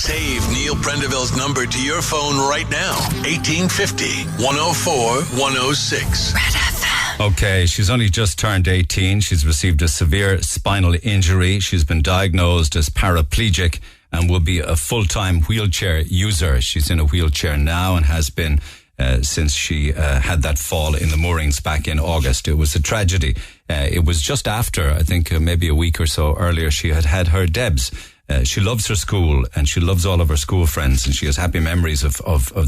Save Neil Prendeville's number to your phone right now. 1850 104 106. Red FM. Okay, she's only just turned 18. She's received a severe spinal injury. She's been diagnosed as paraplegic and will be a full-time wheelchair user. She's in a wheelchair now and has been since she had that fall in the moorings back in August. It was a tragedy. It was just after, I think maybe a week or so earlier, she had had her Debs. She loves her school and she loves all of her school friends, and she has happy memories of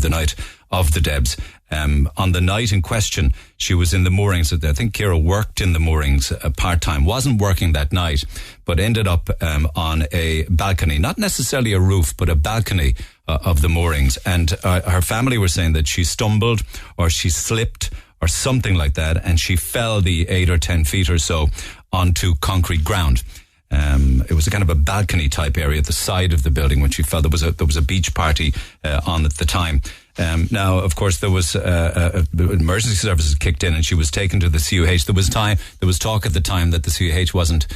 the night of the Debs. On the night in question, she was in the moorings. I think Ciara worked in the moorings part-time, wasn't working that night, but ended up on a balcony, not necessarily a roof, but a balcony of the moorings. And her family were saying that she stumbled or she slipped or something like that, and she fell the 8 or 10 feet or so onto concrete ground. It was a kind of a balcony type area at the side of the building when she fell. There was a beach party on at the time. Now, of course, there was emergency services kicked in, and she was taken to the CUH. There was talk at the time that the CUH wasn't,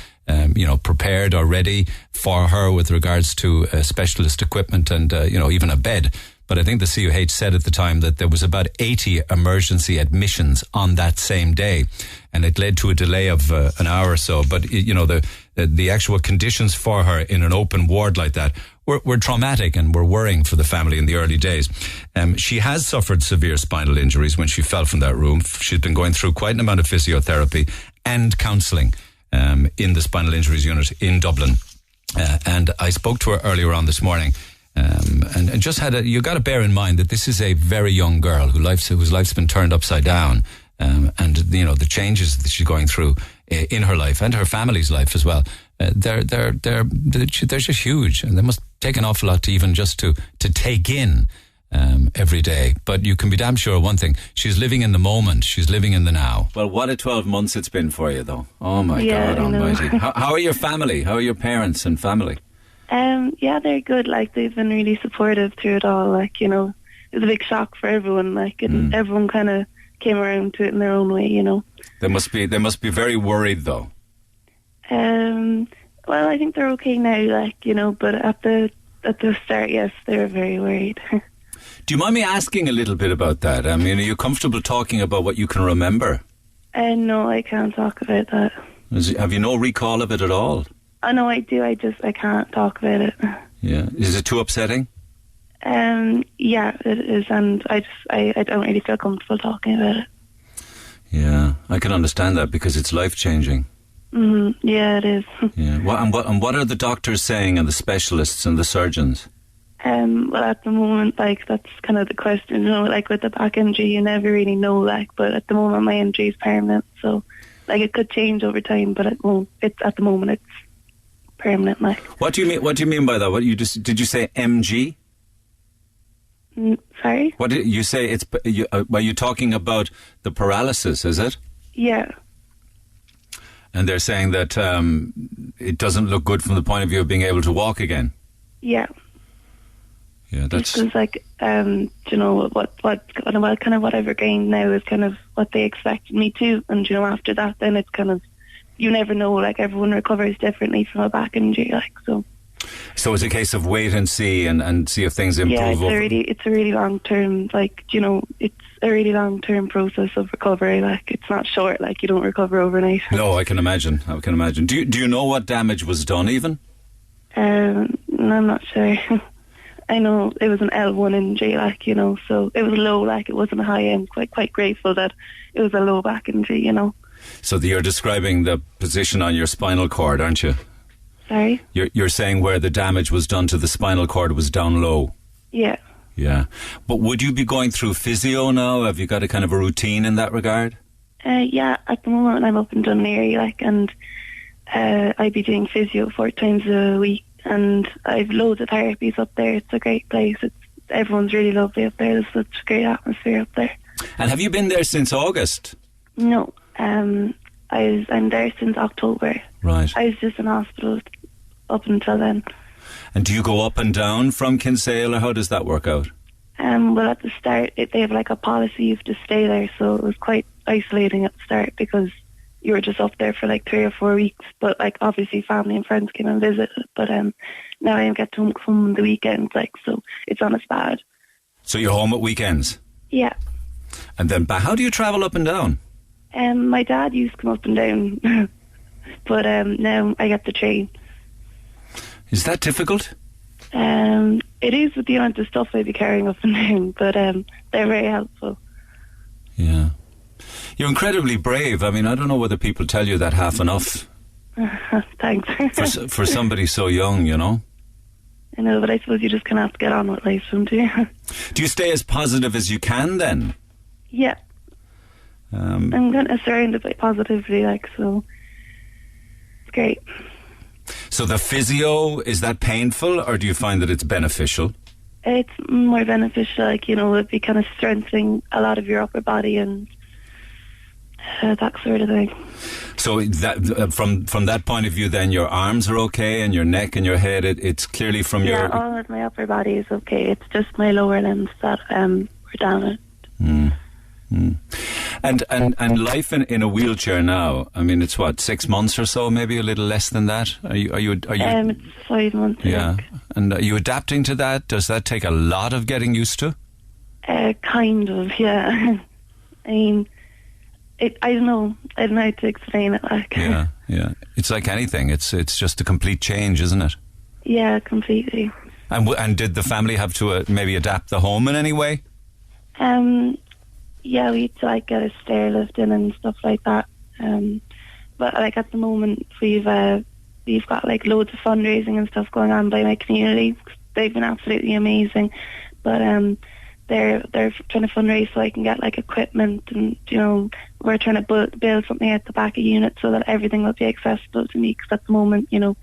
prepared or ready for her with regards to specialist equipment and even a bed. But I think the CUH said at the time that there was about 80 emergency admissions on that same day, and it led to a delay of an hour or so. But the actual conditions for her in an open ward like that were traumatic and were worrying for the family in the early days. She has suffered severe spinal injuries when she fell from that room. She's been going through quite an amount of physiotherapy and counselling in the spinal injuries unit in Dublin. And I spoke to her earlier on this morning. And just you got to bear in mind that this is a very young girl whose life's been turned upside down. And the changes that she's going through in her life and her family's life as well, they're just huge, and they must take an awful lot to even just to take in every day. But you can be damn sure of one thing: she's living in the moment. She's living in the now. Well, what a 12 months it's been for you, though. Oh my God Almighty! How are your family? How are your parents and family? Yeah, they're good. Like, they've been really supportive through it all. Like, it was a big shock for everyone. Like, and everyone kind of came around to it in their own way. They must be very worried, though. Well, I think they're okay now. But at the start, yes, they were very worried. Do you mind me asking a little bit about that? I mean, are you comfortable talking about what you can remember? No, I can't talk about that. Have you no recall of it at all? Oh, no, I do. I can't talk about it. Yeah. Is it too upsetting? Yeah, it is, and I don't really feel comfortable talking about it. Yeah, I can understand that because it's life-changing. Yeah, it is. Yeah. What are the doctors saying, and the specialists and the surgeons? Well, at the moment, that's kind of the question, with the back injury, you never really know, but at the moment my injury is permanent, so, it could change over time, but it won't. At the moment, it's permanent, What do you mean by that? Did you say MG? Sorry? What did you say? Are you talking about the paralysis, is it? Yeah. And they're saying that it doesn't look good from the point of view of being able to walk again. Yeah. Yeah, that's because what I've regained now is kind of what they expected me to, and after that, then it's kind of, you never know. Everyone recovers differently from a back injury, so. So it's a case of wait and see, and see if things improve. Yeah, it's a really long term. It's a really long term process of recovery. It's not short. You don't recover overnight. No, I can imagine. Do you know what damage was done even? No, I'm not sure. I know it was an L1 injury, so it was low. It wasn't high. I'm quite grateful that it was a low back injury, So you're describing the position on your spinal cord, aren't you? Sorry? You're saying where the damage was done to the spinal cord was down low? Yeah. Yeah. But would you be going through physio now? Have you got a kind of a routine in that regard? Yeah, at the moment I'm up in Dunleary, and I'd be doing physio 4 times a week, and I've loads of therapies up there. It's a great place. Everyone's really lovely up there. There's such a great atmosphere up there. And have you been there since August? No. I'm there since October. Right. I was just in hospital up until then. And do you go up and down from Kinsale, or how does that work out? Well, at the start, they have a policy you have to stay there, so it was quite isolating at the start because you were just up there for like 3 or 4 weeks. But like obviously family and friends came and visited. But now I get to come on the weekends, like, so it's not as bad. So you're home at weekends? Yeah. And then back. How do you travel up and down? My dad used to come up and down, but now I get the train. Is that difficult? It is with the amount of stuff I'd be carrying up and down, but they're very helpful. Yeah. You're incredibly brave. I mean, I don't know whether people tell you that half enough. Thanks. for somebody so young, you know? I know, but I suppose you just kind of have to get on with life, don't you? Do you stay as positive as you can then? Yeah. I'm kind of surrounded by positivity, like, so it's great. So the physio, is that painful, or do you find that it's beneficial? It's more beneficial, like, you know, it'd be kind of strengthening a lot of your upper body and that sort of thing. So that from that point of view, then your arms are okay, and your neck and your head, it's clearly from your... Yeah, all of my upper body is okay. It's just my lower limbs that were damaged. And life in a wheelchair now, I mean, it's what, 6 months or so, maybe a little less than that? Are you it's 5 months. Yeah. And are you adapting to that? Does that take a lot of getting used to? Kind of, yeah. I mean, I don't know how to explain it, like. Yeah. It's like anything. It's just a complete change, isn't it? Yeah, completely. And did the family have to maybe adapt the home in any way? Yeah, we had to like get a stair lift in and stuff like that. But like at the moment, we've got like loads of fundraising and stuff going on by my community. They've been absolutely amazing. But they're trying to fundraise so I can get like equipment, and you know, we're trying to build something at the back of unit so that everything will be accessible to me. Because at the moment, you know,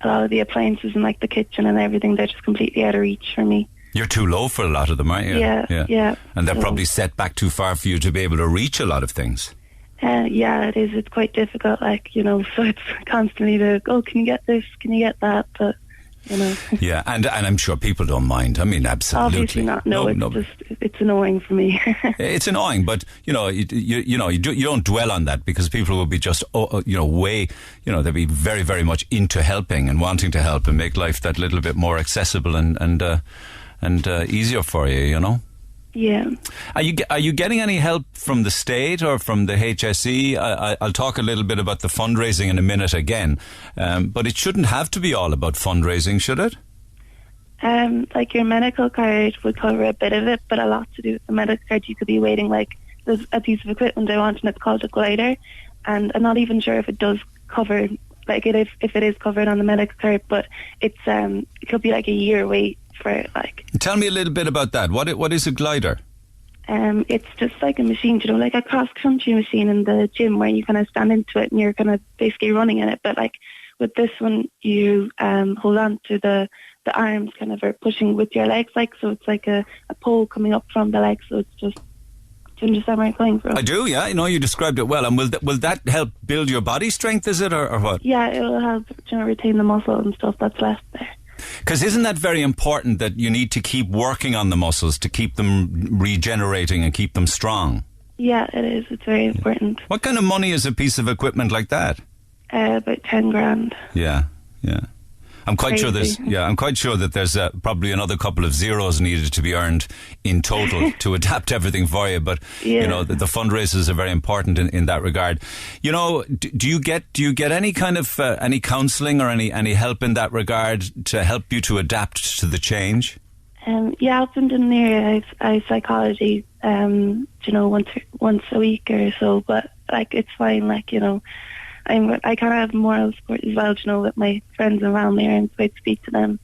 a lot of the appliances in like the kitchen and everything, they're just completely out of reach for me. You're too low for a lot of them, aren't you? Yeah. And they're probably set back too far for you to be able to reach a lot of things. Yeah, it is. It's quite difficult, like, you know, so it's constantly can you get this, can you get that, but, you know. Yeah, and I'm sure people don't mind. I mean, absolutely. Obviously not. No, it's annoying for me. It's annoying, but, you know, you don't dwell on that, because people will be just, they'll be very, very much into helping and wanting to help and make life that little bit more accessible and easier for you, you know? Yeah. Are you getting any help from the state or from the HSE? I'll talk a little bit about the fundraising in a minute again, but it shouldn't have to be all about fundraising, should it? Like your medical card would cover a bit of it, but a lot to do with the medical card. You could be waiting, like, there's a piece of equipment I want and it's called a glider, and I'm not even sure if it does cover, like, if it is covered on the medical card, but it could be like a year wait for it, like. Tell me a little bit about that. What is a glider? It's just like a machine, you know, like a cross-country machine in the gym where you kind of stand into it and you're kind of basically running in it. But like with this one, you hold on to the arms kind of are pushing with your legs, like, so it's like a pole coming up from the legs. So it's just, do you understand where I'm going from? I do, yeah. You know, you described it well. And will that help build your body strength, is it, or what? Yeah, it'll help, you know, retain the muscle and stuff that's left there. Because isn't that very important, that you need to keep working on the muscles to keep them regenerating and keep them strong? Yeah, it is. It's very important. What kind of money is a piece of equipment like that? About 10 grand. Yeah. I'm quite sure that there's probably another couple of zeros needed to be earned in total to adapt everything for you. But you know, the fundraisers are very important in that regard. You know, do you get any kind of any counselling or any help in that regard to help you to adapt to the change? Yeah, up in Dunleary, I psychology, you know, once a week or so. But like, it's fine. Like, you know, I kind of have moral support as well, you know, with my friends around there, and so I speak to them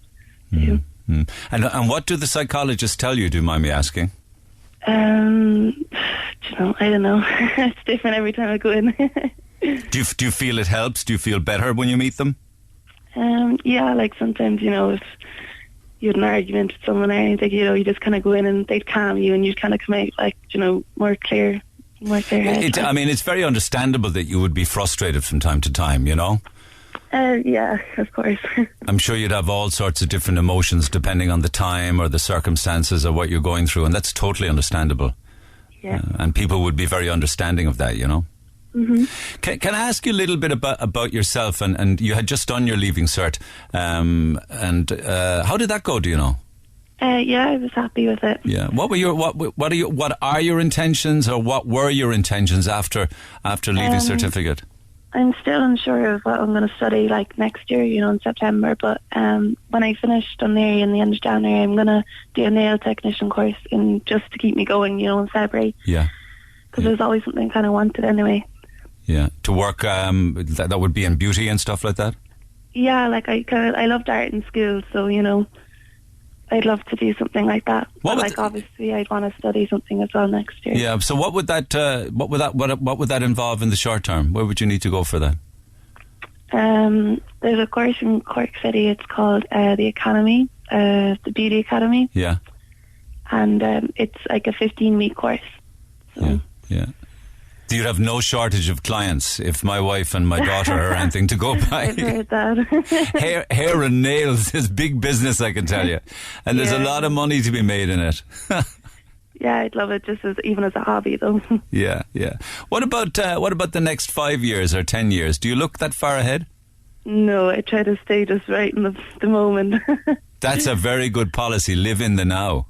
too. And what do the psychologists tell you, do you mind me asking? You know, I don't know. It's different every time I go in. Do you feel it helps? Do you feel better when you meet them? Yeah, like sometimes, you know, if you had an argument with someone or anything, you know, you just kind of go in and they'd calm you and you'd kind of come out, like, you know, more clear. I mean, it's very understandable that you would be frustrated from time to time, you know? Yeah, of course. I'm sure you'd have all sorts of different emotions depending on the time or the circumstances or what you're going through, and that's totally understandable. Yeah. And people would be very understanding of that, you know? Mm-hmm. Can I ask you a little bit about yourself? And you had just done your Leaving Cert, and how did that go? Do you know? Yeah, I was happy with it. Yeah. What are your intentions, or what were your intentions after leaving certificate? I'm still unsure of what I'm going to study like next year, in September. But when I finish Dunleary in the end of January, I'm going to do a nail technician course just to keep me going, in February. Yeah. Because there's always something I kind of wanted anyway. Yeah. To work, that would be in beauty and stuff like that? Yeah, like I loved art in school, so, I'd love to do something like that. Obviously, I'd want to study something as well next year. Yeah. So, what would that involve in the short term? Where would you need to go for that? There's a course in Cork City. It's called the Academy, the Beauty Academy. Yeah. And it's like a 15-week course. So. Yeah. You'd have no shortage of clients if my wife and my daughter are anything to go by. I've heard that. hair and nails is big business, I can tell you. And there's a lot of money to be made in it. Yeah, I'd love it even as a hobby, though. Yeah. What about the next 5 years or 10 years? Do you look that far ahead? No, I try to stay just right in the moment. That's a very good policy. Live in the now.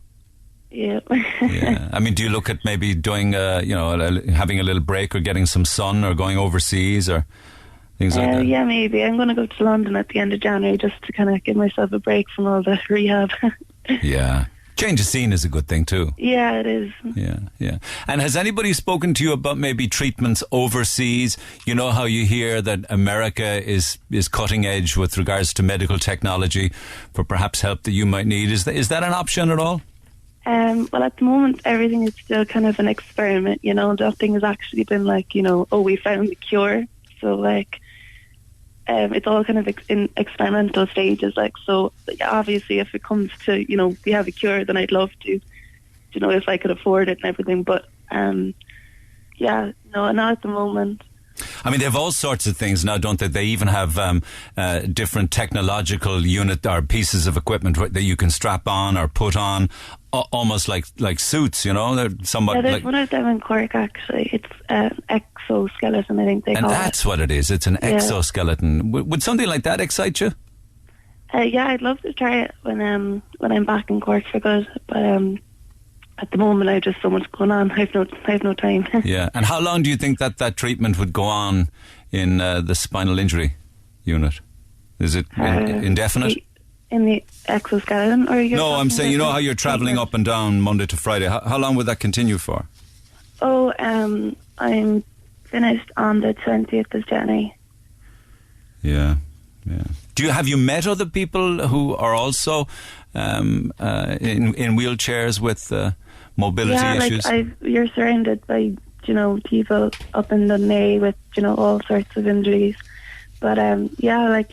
Yeah. Yeah. I mean, do you look at maybe doing, having a little break or getting some sun or going overseas or things like that? Yeah, maybe. I'm going to go to London at the end of January just to kind of give myself a break from all the rehab. Yeah. Change of scene is a good thing too. Yeah, it is. Yeah. And has anybody spoken to you about maybe treatments overseas? You know how you hear that America is cutting edge with regards to medical technology for perhaps help that you might need. Is that an option at all? Well, at the moment, everything is still kind of an experiment, Nothing has actually been like, we found the cure. So, it's all kind of in experimental stages. So obviously, if it comes to, we have a cure, then I'd love to, if I could afford it and everything. But, no, not at the moment. I mean, they have all sorts of things now, don't they? They even have different technological unit or pieces of equipment that you can strap on or put on, almost like suits. They're somewhat. There's one of them in Cork actually. It's exoskeleton, I think they call it. And that's what it is. It's an exoskeleton. Would something like that excite you? Yeah, I'd love to try it when I'm back in Cork for good, but at the moment, I have just so much going on. I have no time. Yeah, and how long do you think that treatment would go on in the spinal injury unit? Is it indefinite? In the exoskeleton, or no? I'm saying, how you're travelling up and down Monday to Friday. How long would that continue for? Oh, I'm finished on the 20th of January. Yeah. Have you met other people who are also in wheelchairs with mobility issues? You're surrounded by people up in Dunleary with all sorts of injuries. But I don't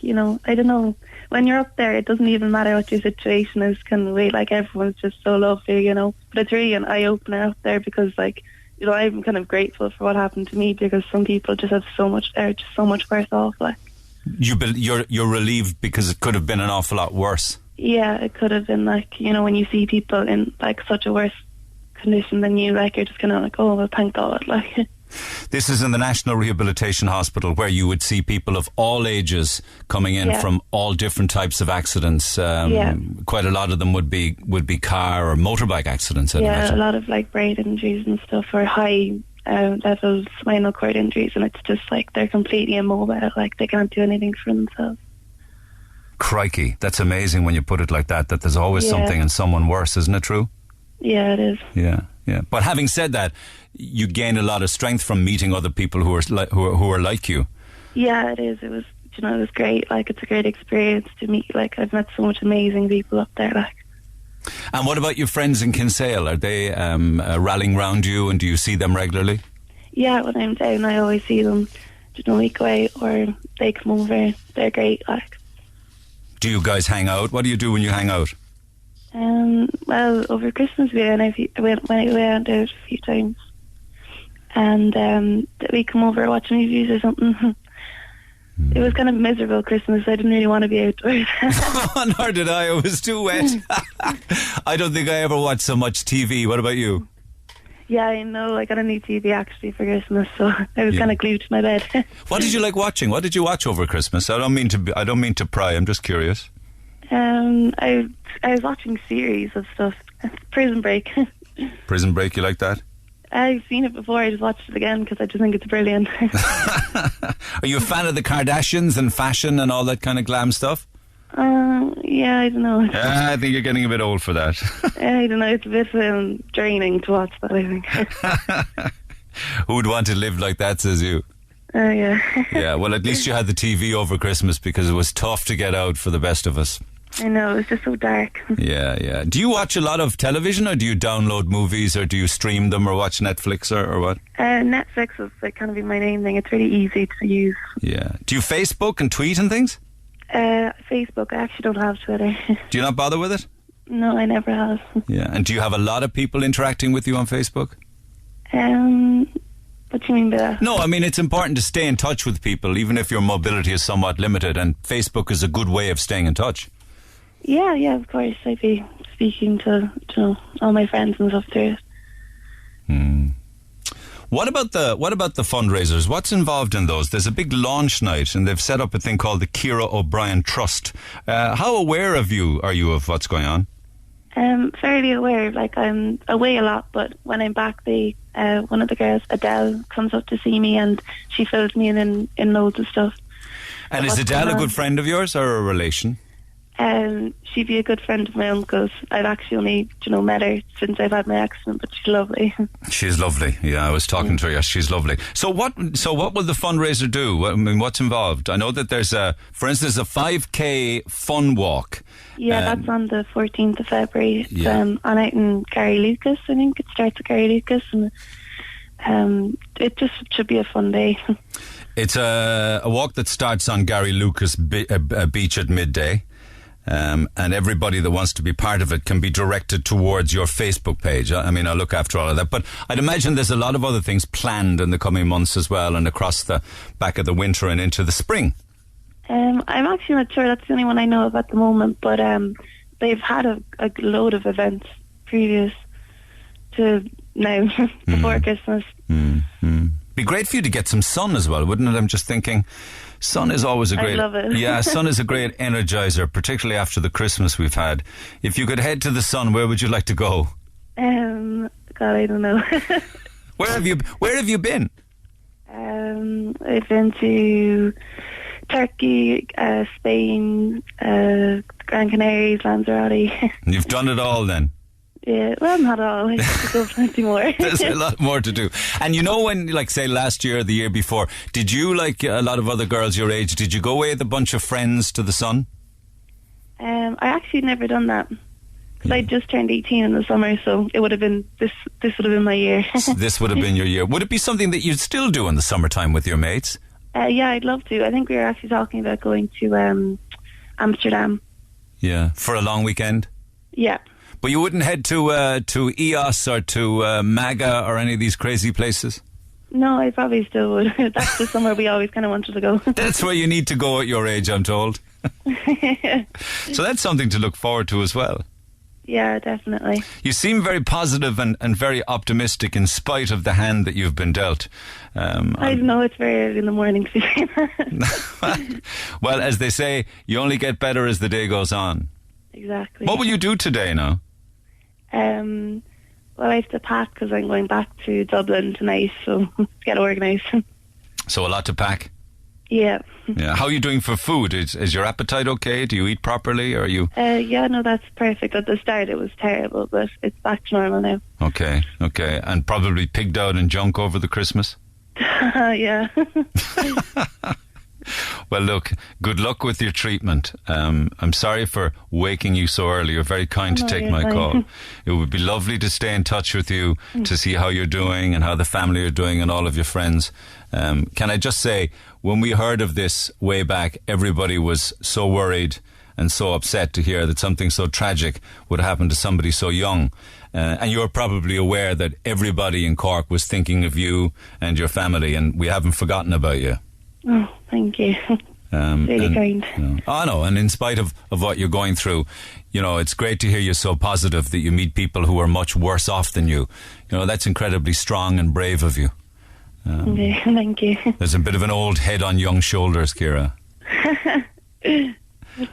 know. When you're up there, it doesn't even matter what your situation is. Everyone's just so lovely, But it's really an eye opener up there because I'm kind of grateful for what happened to me because some people just have so much worse off. You're relieved because it could have been an awful lot worse. Yeah, it could have been when you see people in such a worse condition than you, you're just kind of oh, well, thank God. This is in the National Rehabilitation Hospital where you would see people of all ages coming in from all different types of accidents. Quite a lot of them would be car or motorbike accidents. I'd imagine. A lot of brain injuries and stuff, or high level spinal cord injuries, and it's just they're completely immobile, they can't do anything for themselves. Crikey, that's amazing when you put it like that there's always something and someone worse, isn't it true? Yeah, it is. Yeah. But having said that, you gain a lot of strength from meeting other people who are like you. Yeah, it is. It was, it was great. It's a great experience to meet. I've met so much amazing people up there. And what about your friends in Kinsale? Are they rallying round you, and do you see them regularly? Yeah, when I'm down, I always see them. A week away, or they come over. They're great. Do you guys hang out? What do you do when you hang out? Well, over Christmas we went out a few times, and we come over watch movies or something. It was kind of miserable Christmas. I didn't really want to be outdoors. Nor did I. It was too wet. I don't think I ever watched so much TV. What about you? Yeah, I know. I got a new TV actually for Christmas, so I was kind of glued to my bed. What did you like watching? What did you watch over Christmas? I don't mean to pry. I'm just curious. I was watching series of stuff. Prison Break. Prison Break, you like that? I've seen it before. I just watched it again because I just think it's brilliant. Are you a fan of the Kardashians and fashion and all that kind of glam stuff? Yeah, I don't know. I think you're getting a bit old for that. I don't know. It's a bit draining to watch that, I think. Who would want to live like that, says you? Yeah. Yeah, well, at least you had the TV over Christmas because it was tough to get out for the best of us. I know, it was just so dark. Yeah. Do you watch a lot of television, or do you download movies, or do you stream them, or watch Netflix, or what? Netflix is kind of my main thing. It's really easy to use. Yeah. Do you Facebook and tweet and things? Facebook. I actually don't have Twitter. Do you not bother with it? No, I never have. Yeah. And do you have a lot of people interacting with you on Facebook? What do you mean by that? No, I mean, it's important to stay in touch with people, even if your mobility is somewhat limited, and Facebook is a good way of staying in touch. Yeah, of course. I'd be speaking to all my friends and stuff through it. What about the fundraisers? What's involved in those? There's a big launch night, and they've set up a thing called the Ciara O Brien Trust. How aware are you of what's going on? Fairly aware. Like, I'm away a lot, but when I'm back, one of the girls, Adele, comes up to see me, and she fills me in loads of stuff. And is Adele a good friend of yours, or a relation? She'd be a good friend of my uncle's. I've actually only, met her since I've had my accident, but she's lovely. She's lovely. Yeah, I was talking to her. Yes, she's lovely. So what will the fundraiser do? I mean, what's involved? I know that there's for instance, a 5K fun walk. Yeah, that's on the 14th of February. It's on out in Gary Lucas. I think it starts at Gary Lucas, and it just should be a fun day. It's a walk that starts on Gary Lucas beach at midday. And everybody that wants to be part of it can be directed towards your Facebook page. I mean, I'll look after all of that. But I'd imagine there's a lot of other things planned in the coming months as well, and across the back of the winter and into the spring. I'm actually not sure. That's the only one I know of at the moment. But they've had a load of events previous to now, before Christmas. Be great for you to get some sun as well, wouldn't it? I'm just thinking... Sun is always a great... I love it. Yeah, sun is a great energizer, particularly after the Christmas we've had. If you could head to the sun, where would you like to go? God, I don't know. Where have you been? I've been to Turkey, Spain, Gran Canaria, Lanzarote. You've done it all then? Yeah, well, not all. I have to go plenty more. There's a lot more to do. And when, like, say, last year or the year before, did you, like a lot of other girls your age, did you go away with a bunch of friends to the sun? I actually never done that. Because I just turned 18 in the summer, so it would have been, this would have been my year. This would have been your year. Would it be something that you'd still do in the summertime with your mates? Yeah, I'd love to. I think we were actually talking about going to Amsterdam. Yeah, for a long weekend? Yeah. But you wouldn't head to EOS or to MAGA or any of these crazy places? No, I probably still would. That's just somewhere we always kind of wanted to go. That's where you need to go at your age, I'm told. So that's something to look forward to as well. Yeah, definitely. You seem very positive and very optimistic in spite of the hand that you've been dealt. I know it's very early in the morning to say that. Well, as they say, you only get better as the day goes on. Exactly. What will you do today now? Well, I have to pack because I'm going back to Dublin tonight, so get organised. So a lot to pack? Yeah. Yeah. How are you doing for food? Is your appetite okay? Do you eat properly, or are you... Yeah, no, that's perfect. At the start it was terrible, but it's back to normal now. Okay. And probably pigged out and junk over the Christmas? Yeah. Well, look, good luck with your treatment. I'm sorry for waking you so early. You're very kind to take my call. It would be lovely to stay in touch with you, to see how you're doing and how the family are doing and all of your friends. Can I just say, when we heard of this way back, everybody was so worried and so upset to hear that something so tragic would happen to somebody so young. And you're probably aware that everybody in Cork was thinking of you and your family, and we haven't forgotten about you. Oh, thank you. Really kind. I know, and in spite of what you're going through, it's great to hear you so positive that you meet people who are much worse off than you. That's incredibly strong and brave of you. Yeah, thank you. There's a bit of an old head on young shoulders, Ciara.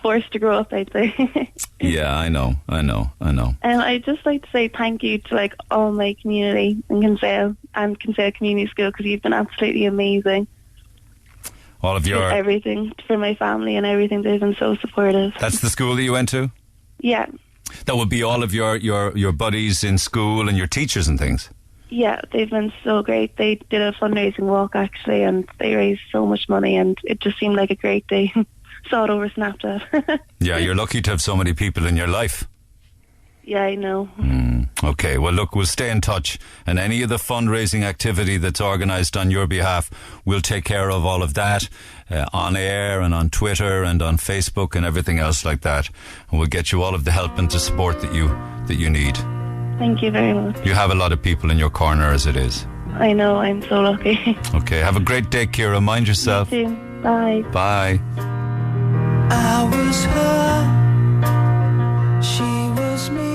Forced to grow up, I'd say. Yeah, I know. I'd just like to say thank you to all my community in Kinsale and Kinsale Community School, because you've been absolutely amazing. All of your... Everything for my family and everything. They've been so supportive. That's the school that you went to? Yeah. That would be all of your buddies in school and your teachers and things? Yeah, they've been so great. They did a fundraising walk, actually, and they raised so much money, and it just seemed like a great day. Saw it over Snapchat. Yeah, you're lucky to have so many people in your life. Yeah, I know. Okay, well look, we'll stay in touch, and any of the fundraising activity that's organised on your behalf, we'll take care of all of that on air and on Twitter and on Facebook and everything else like that, and we'll get you all of the help and the support that you need. Thank you very much. You have a lot of people in your corner as it is. I know, I'm so lucky. Okay, have a great day, Ciara. Mind yourself. You too. Bye. Bye. I was her, she was me.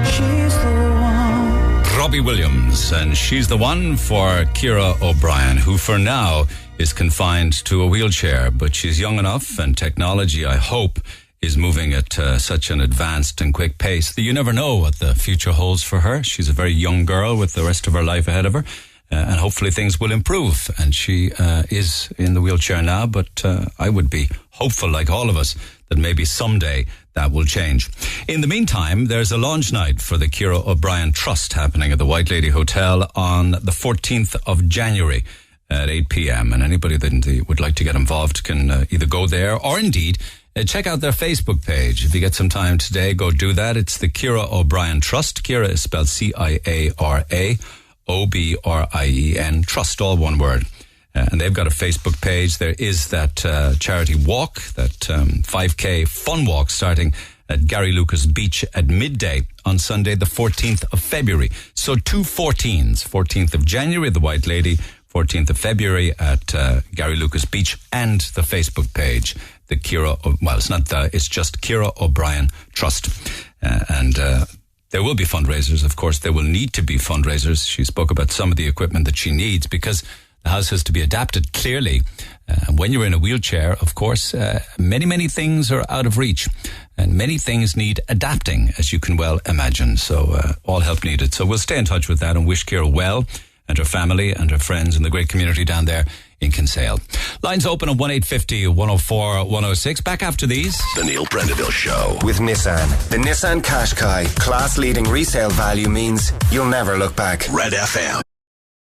She's the one. Robbie Williams, and she's the one for Ciara O Brien, who for now is confined to a wheelchair, but she's young enough, and technology, I hope, is moving at such an advanced and quick pace that you never know what the future holds for her. She's a very young girl with the rest of her life ahead of her, and hopefully things will improve. And she is in the wheelchair now, but I would be hopeful, like all of us, that maybe someday that will change. In the meantime, there's a launch night for the Ciara O Brien Trust happening at the White Lady Hotel on the 14th of January at 8 p.m. And anybody that would like to get involved can either go there or indeed check out their Facebook page. If you get some time today, go do that. It's the Ciara O Brien Trust. Ciara is spelled Ciara Obrien, Trust, all one word. And they've got a Facebook page. There is that charity walk, that 5K fun walk starting at Gary Lucas Beach at midday on Sunday, the 14th of February. So 2 14s, 14th of January at the White Lady, 14th of February at Gary Lucas Beach, and the Facebook page. The it's just Ciara O Brien Trust. And there will be fundraisers, of course. There will need to be fundraisers. She spoke about some of the equipment that she needs because the house has to be adapted clearly. And when you're in a wheelchair, of course, many, many things are out of reach. And many things need adapting, as you can well imagine. So all help needed. So we'll stay in touch with that and wish Ciara well, and her family and her friends and the great community down there in Kinsale. Lines open at 1-850-104-106. Back after these. The Neil Prendeville Show. With Nissan. The Nissan Qashqai. Class-leading resale value means you'll never look back. Red FM.